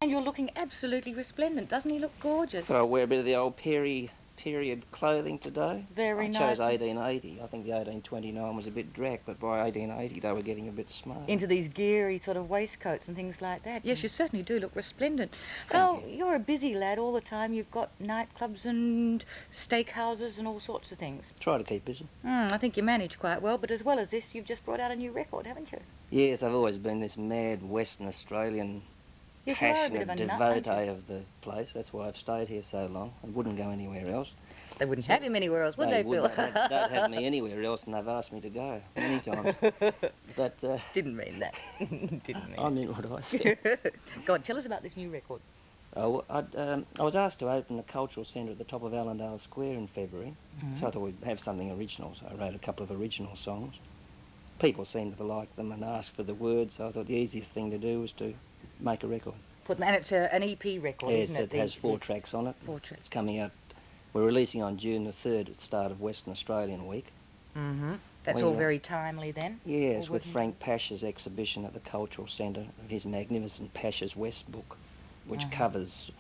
And you're looking absolutely resplendent. Doesn't he look gorgeous? So I wear a bit of the old period clothing today. Very I nice. chose 1880. I think the 1829 was a bit drac, but by 1880 they were getting a bit smart. Into these geary sort of waistcoats and things like that. Yes, you certainly do look resplendent. Thank you. You're a busy lad all the time. You've got nightclubs and steakhouses and all sorts of things. Try to keep busy. I think you manage quite well, but as well as this, you've just brought out a new record, haven't you? Yes, I've always been this mad Western Australian Yes, you are a passionate bit of a nut, aren't devotee of the place. That's why I've stayed here so long. I wouldn't go anywhere else. They wouldn't have him anywhere else, would they, Bill? They'd have me anywhere else, and they've asked me to go many times. But Didn't mean that. Didn't mean I meant what I said. Go on, tell us about this new record. I was asked to open a cultural centre at the top of Allendale Square in February, so I thought we'd have something original. So I wrote a couple of original songs. People seemed to like them and asked for the words, so I thought the easiest thing to do was to make a record. And it's an EP record, Yes, isn't it? it has 4 tracks on it. 4 tracks. It's coming out. We're releasing on June the 3rd at the start of Western Australian Week. That's all very timely then? Yes, with Frank Pasha's exhibition at the Cultural Centre of his magnificent Pasha's West book, which covers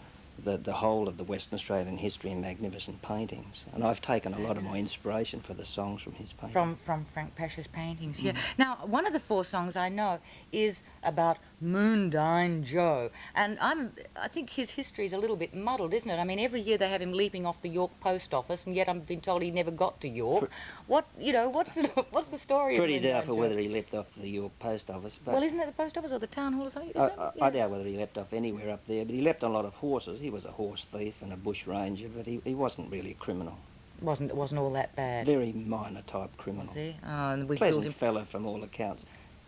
the whole of the Western Australian history in magnificent paintings. And I've taken a lot of my inspiration for the songs from his paintings. From Frank Pasha's paintings, yeah. Now, one of the 4 songs I know is about Moondine Joe. And I think his history is a little bit muddled, isn't it? I mean, every year they have him leaping off the York post office, and yet I've been told he never got to York. What's the story Pretty of Moondine doubtful Joe? whether he leapt off the York post office. But Well, isn't it the post office or the town hall or something? I doubt whether he leapt off anywhere up there, but he leapt on a lot of horses. He was a horse thief and a bush ranger, but he wasn't really a criminal. It wasn't all that bad. Very minor type criminal. Was he? Oh, and we Pleasant killed him. fellow from all accounts.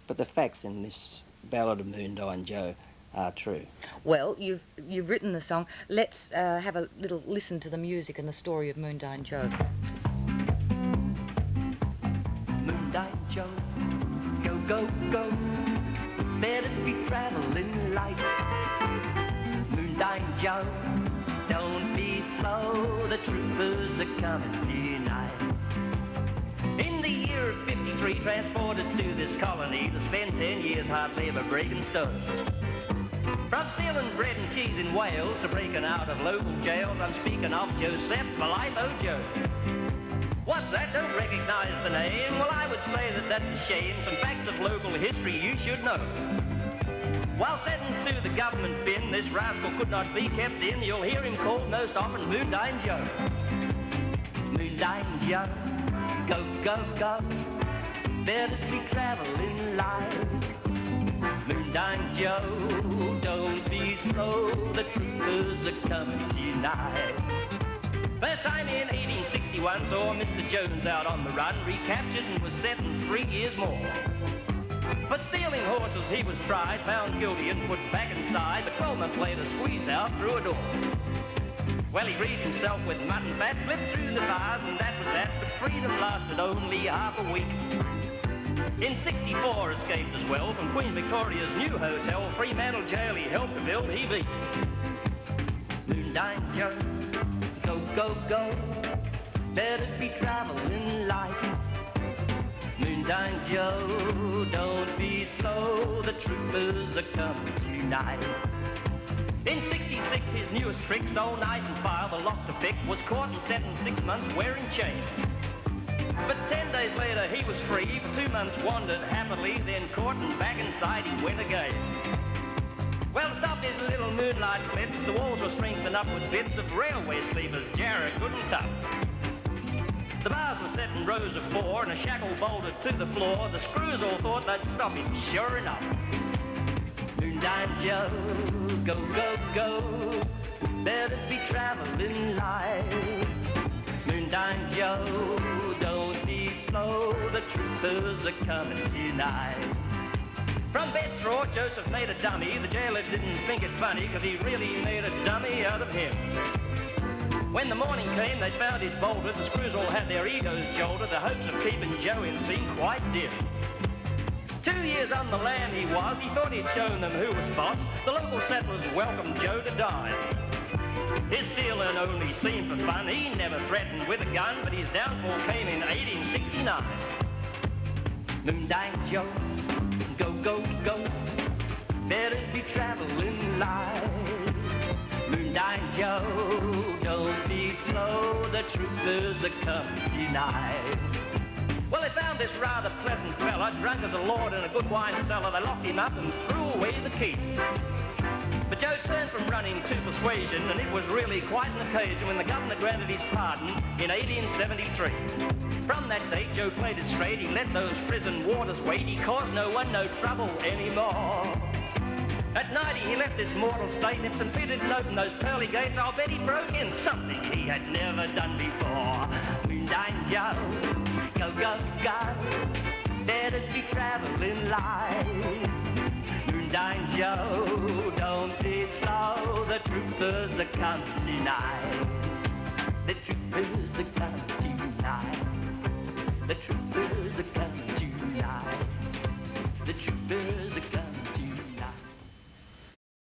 But the facts in this ballad of Moondine Joe are true. Well, you've written the song. Let's have a little listen to the music and the story of Moondine Joe. Moondine Joe, go, go, go, better be traveling light. Moondine Joe, don't be slow, the troopers are coming tonight. In the year of 53, transported to this colony to spend 10 years hard labour breaking stones. From stealing bread and cheese in Wales to breaking out of local jails, I'm speaking of Joseph Malifo Jones. What's that? Don't recognise the name? Well, I would say that that's a shame. Some facts of local history you should know. While sentenced to the government bin, this rascal could not be kept in. You'll hear him called most often Moondine Joe. Moondine Joe, go, go, go, better be travelling light. Moondine Joe, don't be slow, the troopers are coming tonight. First time in 1861 saw Mr. Jones out on the run, recaptured and was sentenced 3 years more. For stealing horses he was tried, found guilty and put back inside, but 12 months later squeezed out through a door. Well, he greased himself with mutton fat, slipped through the bars, and that was that, but freedom lasted only half a week. In 64 escaped as well from Queen Victoria's new hotel, Fremantle jail he helped to build, he beat. Moondine Joe, go, go, go, better be traveling light. Moondine Joe, don't be slow, the troopers are coming tonight. In 66, his newest trick, stole knife and file, the lock to pick, was caught and sentenced 6 months wearing chains. But 10 days later he was free, for 2 months wandered happily, then caught and back inside he went again. Well, to stop his little moonlight clips, the walls were strengthened up with bits of railway sleepers, jarrah good and tough. The bars were set in rows of 4 and a shackle bolted to the floor. The screws all thought they'd stop him, sure enough. Moondine Joe, go, go, go, better be traveling light. Moondine Joe, don't be slow, the troopers are coming tonight. From bed straw, Joseph made a dummy. The jailer didn't think it funny, cause he really made a dummy out of him. When the morning came, they found it bolted. The screws all had their egos jolted. The hopes of keeping Joe in seemed quite dim. 2 years on the lam he was. He thought he'd shown them who was boss. The local settlers welcomed Joe to dine. His stealing only seemed for fun. He never threatened with a gun, but his downfall came in 1869. Moondine Joe, go, go, go, better be traveling light. troopers are coming tonight. Well, they found this rather pleasant fella, drunk as a lord in a good wine cellar. They locked him up and threw away the key. But Joe turned from running to persuasion, and it was really quite an occasion when the governor granted his pardon in 1873. From that date, Joe played it straight. He let those prison warders wait. He caused no one no trouble anymore. At 90, he left this mortal state, and if St. Peter didn't open those pearly gates, I'll bet he broke in something he had never done before. Moondine Joe, go, go, go, better be traveling light. Moondine Joe, don't be slow, the troopers are coming tonight. The troopers are coming tonight. The troopers are coming tonight. The troopers are coming.